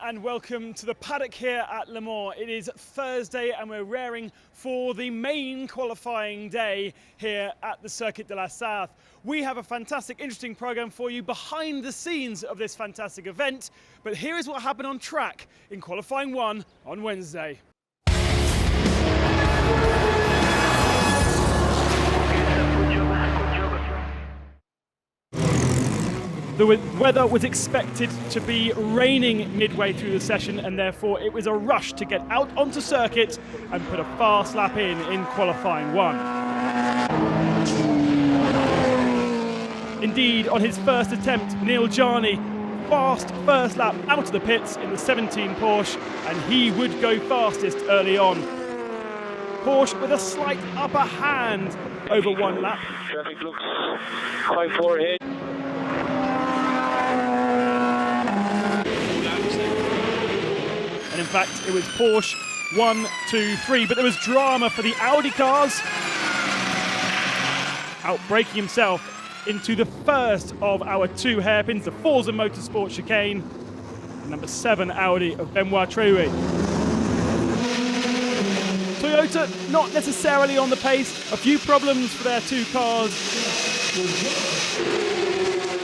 and welcome to the paddock here at Le Mans. It is Thursday and we're raring for the main qualifying day here at the Circuit de la Sarthe. We have a fantastic, interesting program for you behind the scenes of this fantastic event, but here is what happened on track in qualifying 1 on Wednesday. The weather was expected to be raining midway through the session, and therefore it was a rush to get out onto circuit and put a fast lap in qualifying 1. Indeed, on his first attempt, Neil Jarni, fast first lap out of the pits in the 17 Porsche, and he would go fastest early on. Porsche with a slight upper hand over one lap. Traffic looks 5-4 ahead. And in fact, it was Porsche 1, 2, 3, but there was drama for the Audi cars. Outbraking himself into the first of our two hairpins, the Forza Motorsport chicane, number 7 Audi of Benoit Trehuet. Toyota not necessarily on the pace, a few problems for their two cars.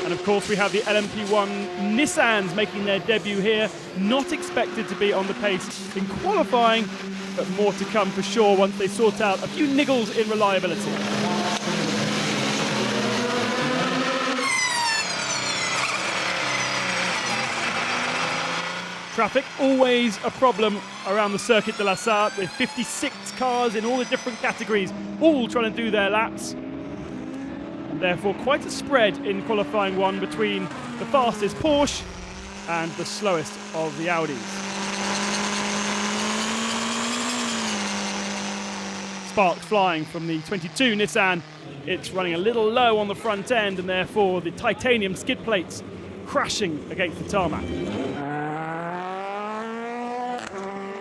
And of course we have the LMP1 Nissans making their debut here, not expected to be on the pace in qualifying, but more to come for sure once they sort out a few niggles in reliability. Traffic, always a problem around the Circuit de la Sarthe, with 56 cars in all the different categories, all trying to do their laps. And therefore quite a spread in qualifying 1 between the fastest Porsche and the slowest of the Audis. Sparks flying from the 22 Nissan. It's running a little low on the front end, and therefore the titanium skid plates crashing against the tarmac.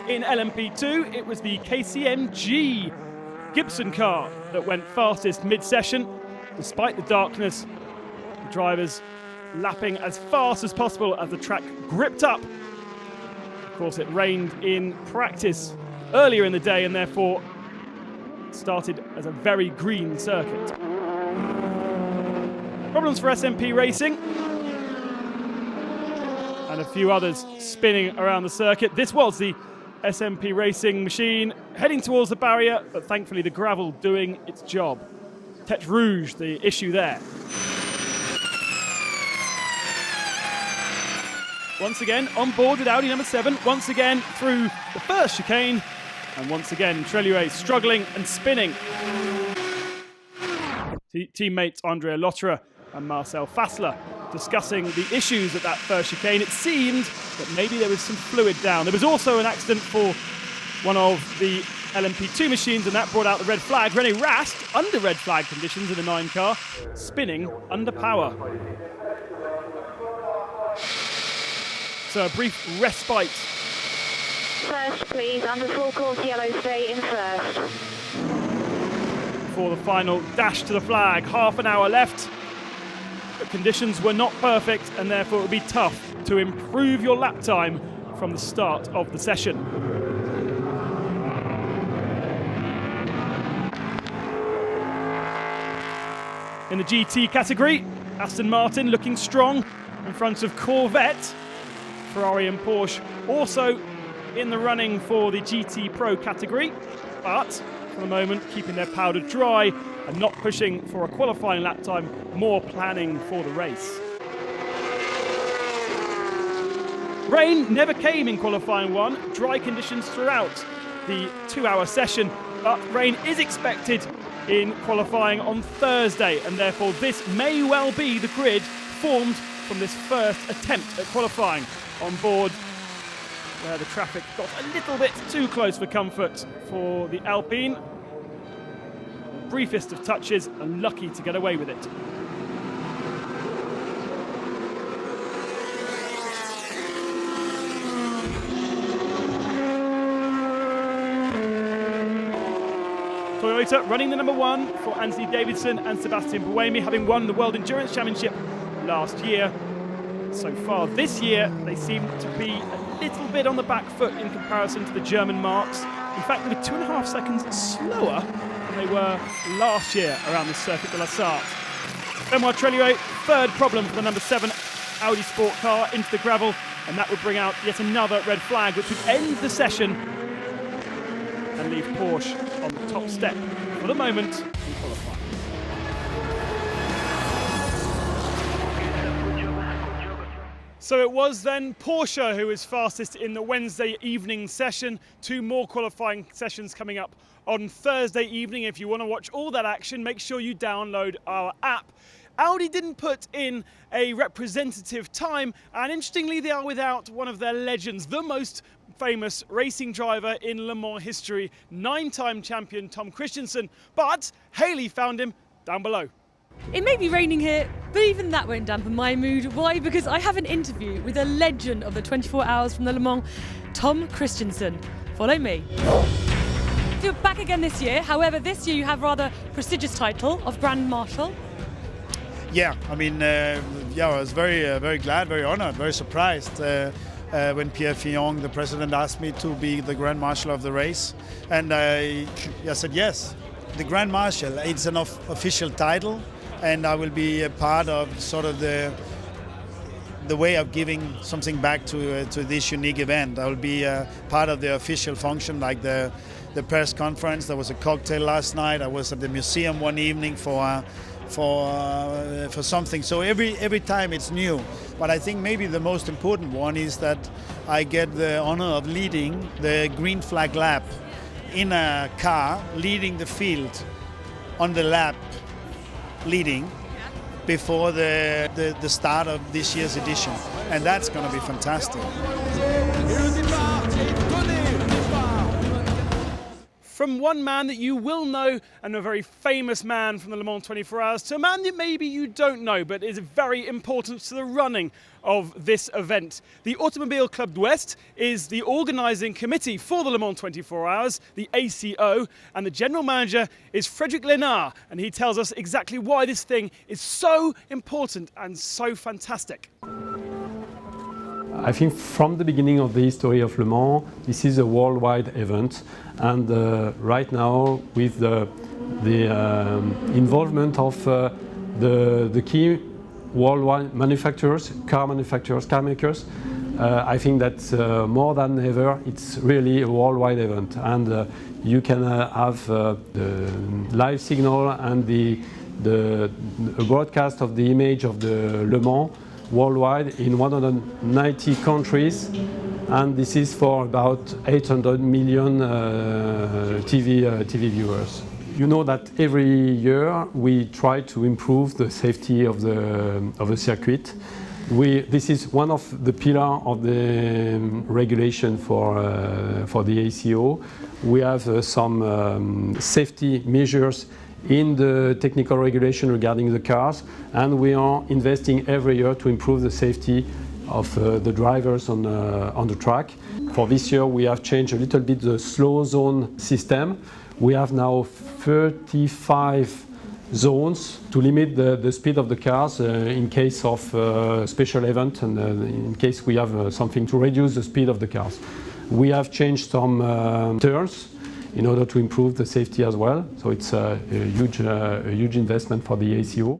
In LMP2, it was the KCMG Gibson car that went fastest mid-session. Despite the darkness, the drivers lapping as fast as possible as the track gripped up. Of course, it rained in practice earlier in the day, and therefore started as a very green circuit. Problems for SMP Racing and a few others spinning around the circuit. This was the SMP Racing machine heading towards the barrier, but thankfully the gravel doing its job. Tete Rouge, the issue there. Once again on board with Audi number 7, once again through the first chicane, and once again Trehuet struggling and spinning. Teammates Andrea Lotterer and Marcel Fassler discussing the issues at that first chicane. It seemed that maybe there was some fluid down. There was also an accident for one of the LMP2 machines, and that brought out the red flag. Rene Rast, under red flag conditions in the 9 car, spinning under power. So a brief respite. First, please, under full course yellow, stay in first. For the final dash to the flag, half an hour left. The conditions were not perfect, and therefore it will be tough to improve your lap time from the start of the session. In the GT category, Aston Martin looking strong in front of Corvette. Ferrari and Porsche also in the running for the GT Pro category, but for the moment keeping their powder dry and not pushing for a qualifying lap time, more planning for the race. Rain never came in qualifying 1, dry conditions throughout the 2-hour session, but rain is expected in qualifying on Thursday, and therefore this may well be the grid formed from this first attempt at qualifying on board, where the traffic got a little bit too close for comfort for the Alpine. Briefest of touches, and lucky to get away with it. Toyota running the number 1 for Anthony Davidson and Sebastian Buemi, having won the World Endurance Championship last year. so far. This year, they seem to be a little bit on the back foot in comparison to the German marks. In fact, they were 2.5 seconds slower than they were last year around the Circuit de la Sarthe. Benoit Treluet, third problem for the number 7 Audi sport car into the gravel, and that would bring out yet another red flag, which would end the session and leave Porsche on the top step for the moment in qualifying. So it was then Porsche who was fastest in the Wednesday evening session. 2 more qualifying sessions coming up on Thursday evening. If you want to watch all that action, make sure you download our app. Audi didn't put in a representative time, and interestingly they are without one of their legends, the most famous racing driver in Le Mans history, 9-time champion Tom Kristensen, but Haley found him down below. It may be raining here, but even that won't dampen my mood. Why? Because I have an interview with a legend of the 24 hours from the Le Mans, Tom Kristensen. Follow me. You're back again this year. However, this year you have rather prestigious title of Grand Marshal. Yeah, I mean, I was very glad, very honored, very surprised when Pierre Fillon, the president, asked me to be the Grand Marshal of the race. And I said yes. The Grand Marshal, it's an official title, and I will be a part of sort of the way of giving something back to this unique event. I will be part of the official function, like the press conference. There was a cocktail last night. I was at the museum one evening for something. So every time it's new. But I think maybe the most important one is that I get the honor of leading the green flag lap in a car, leading the field on the lap leading before the start of this year's edition. And that's going to be fantastic. From one man that you will know, and a very famous man from the Le Mans 24 Hours, to a man that maybe you don't know, but is very important to the running of this event. The Automobile Club d'Ouest is the organising committee for the Le Mans 24 Hours, the ACO, and the general manager is Frederick Lennart, and he tells us exactly why this thing is so important and so fantastic. I think from the beginning of the history of Le Mans, this is a worldwide event, and right now with the involvement of the key worldwide manufacturers, car makers, I think that more than ever it's really a worldwide event, and you can have the live signal and the broadcast of the image of the Le Mans worldwide in 190 countries, and this is for about 800 million TV viewers. You know that every year we try to improve the safety of the circuit. This is one of the pillars of the regulation for the ACO. We have some safety measures in the technical regulation regarding the cars, and we are investing every year to improve the safety of the drivers on the track. For this year we have changed a little bit the slow zone system. We have now 35 zones to limit the speed of the cars in case of special event, and in case we have something to reduce the speed of the cars. We have changed some turns in order to improve the safety as well. So it's a huge investment for the ACO.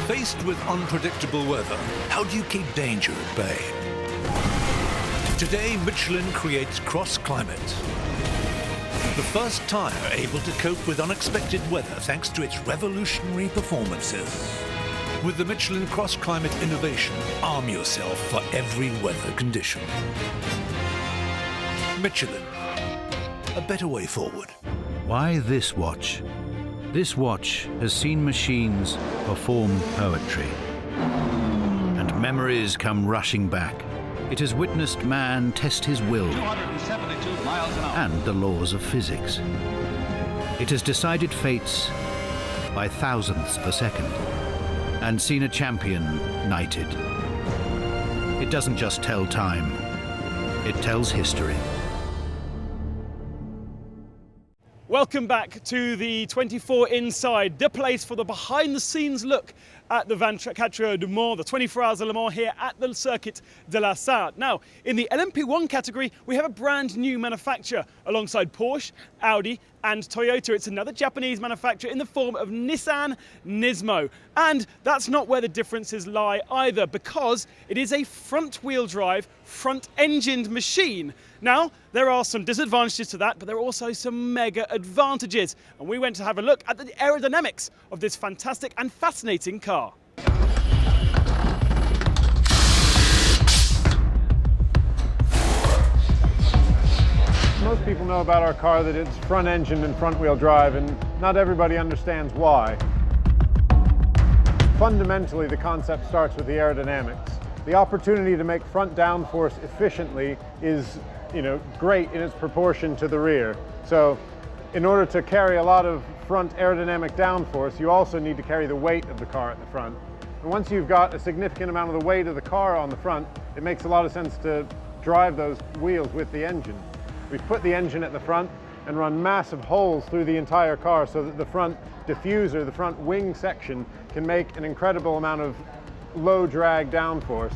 Faced with unpredictable weather, how do you keep danger at bay? Today, Michelin creates Cross Climate. The first tyre able to cope with unexpected weather thanks to its revolutionary performances. With the Michelin Cross Climate innovation, arm yourself for every weather condition. Michelin, a better way forward. Why this watch? This watch has seen machines perform poetry, and memories come rushing back. It has witnessed man test his will and the laws of physics. It has decided fates by thousandths of a second and seen a champion knighted. It It doesn't just tell time, it tells history. Welcome back to the 24 Inside, the place for the behind-the-scenes look at the 24 du Mans, the 24 Hours of Le Mans here at the Circuit de la Sarthe. Now, in the LMP1 category, we have a brand new manufacturer alongside Porsche, Audi and Toyota. It's another Japanese manufacturer in the form of Nissan Nismo. And that's not where the differences lie either, because it is a front-wheel drive, front-engined machine. Now, there are some disadvantages to that, but there are also some mega advantages. And we went to have a look at the aerodynamics of this fantastic and fascinating car. Most people know about our car that it's front engine and front wheel drive, and not everybody understands why. Fundamentally, the concept starts with the aerodynamics. The opportunity to make front downforce efficiently is, great in its proportion to the rear. So in order to carry a lot of front aerodynamic downforce, you also need to carry the weight of the car at the front. And once you've got a significant amount of the weight of the car on the front, it makes a lot of sense to drive those wheels with the engine. We put the engine at the front and run massive holes through the entire car so that the front diffuser, the front wing section, can make an incredible amount of low drag downforce.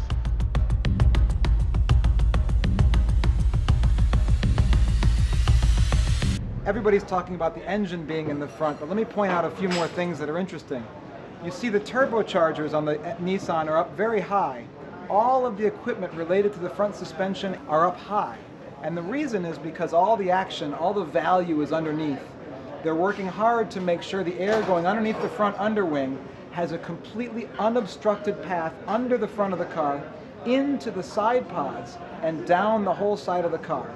Everybody's talking about the engine being in the front, but let me point out a few more things that are interesting. You see the turbochargers on the Nissan are up very high. All of the equipment related to the front suspension are up high. And the reason is because all the action, all the value is underneath. They're working hard to make sure the air going underneath the front underwing has a completely unobstructed path under the front of the car, into the side pods, and down the whole side of the car.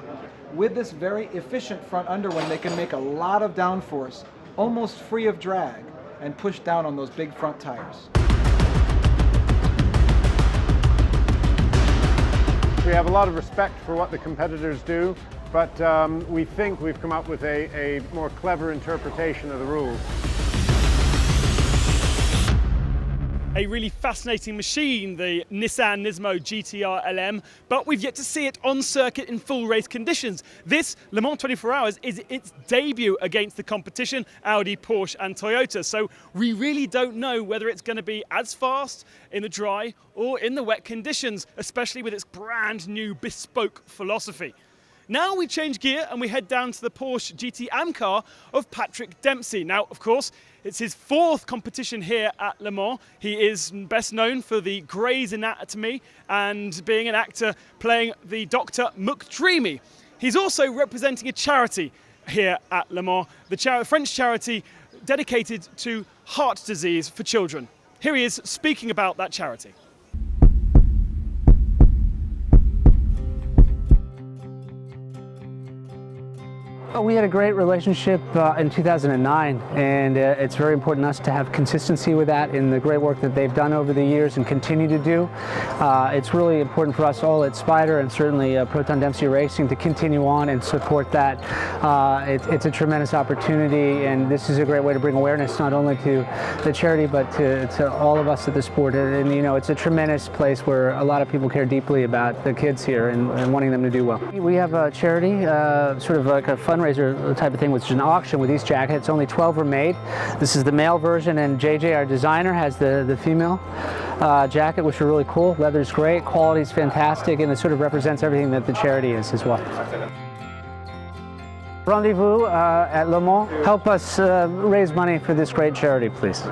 With this very efficient front underwing, they can make a lot of downforce, almost free of drag, and push down on those big front tires. We have a lot of respect for what the competitors do, but we think we've come up with a more clever interpretation of the rules. A really fascinating machine, the Nissan Nismo GTR LM, but we've yet to see it on circuit in full race conditions. This Le Mans 24 Hours is its debut against the competition, Audi, Porsche and Toyota, so we really don't know whether it's going to be as fast in the dry or in the wet conditions, especially with its brand new bespoke philosophy. Now we change gear and we head down to the Porsche GT car of Patrick Dempsey. Now, of course, it's his fourth competition here at Le Mans. He is best known for the Grey's Anatomy and being an actor playing the Dr. McDreamy. He's also representing a charity here at Le Mans, the French charity dedicated to heart disease for children. Here he is speaking about that charity. We had a great relationship in 2009, and it's very important to us to have consistency with that in the great work that they've done over the years and continue to do. It's really important for us all at Spider and certainly Proton Dempsey Racing to continue on and support that. It's a tremendous opportunity, and this is a great way to bring awareness not only to the charity but to all of us at the sport. And it's a tremendous place where a lot of people care deeply about the kids here and wanting them to do well. We have a charity, sort of like a fundraiser type of thing, which is an auction with these jackets. Only 12 were made. This is the male version, and JJ, our designer, has the female jacket, which are really cool. Leather's great, quality's fantastic, and it sort of represents everything that the charity is as well. Rendezvous at Le Mans. Help us raise money for this great charity, please.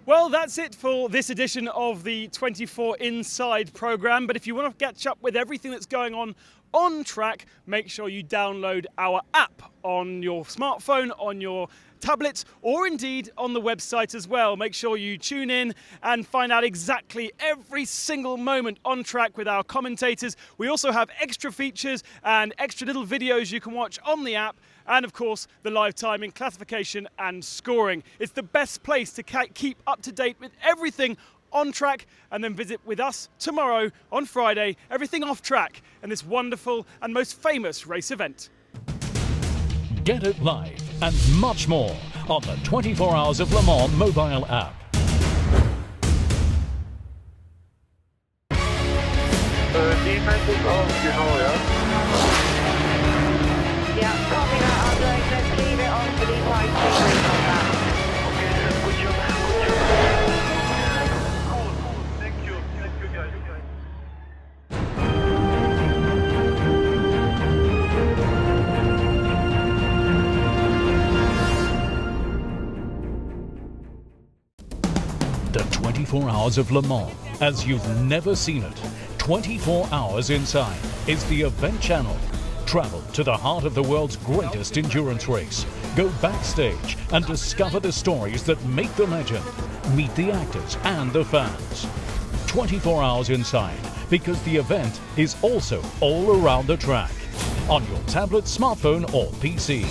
Well, that's it for this edition of the 24 Inside programme. But if you want to catch up with everything that's going on track, make sure you download our app on your smartphone, on your tablet, or indeed on the website as well. Make sure you tune in and find out exactly every single moment on track with our commentators. We also have extra features and extra little videos you can watch on the app. And of course, the live timing, classification and scoring. It's the best place to keep up to date with everything on track, and then visit with us tomorrow on Friday, everything off track, and this wonderful and most famous race event. Get it live and much more on the 24 Hours of Le Mans mobile app. Defense is off, you know, yeah? Yeah, copy that. I'm going to leave it on for the white fingers on that. Okay, good job, good job. Cool, thank you guys. The 24 Hours of Le Mans, as you've never seen it. 24 Hours Inside is the event channel. Travel to the heart of the world's greatest endurance race. Go backstage and discover the stories that make the legend. Meet the actors and the fans. 24 Hours Inside, because the event is also all around the track. On your tablet, smartphone or PC.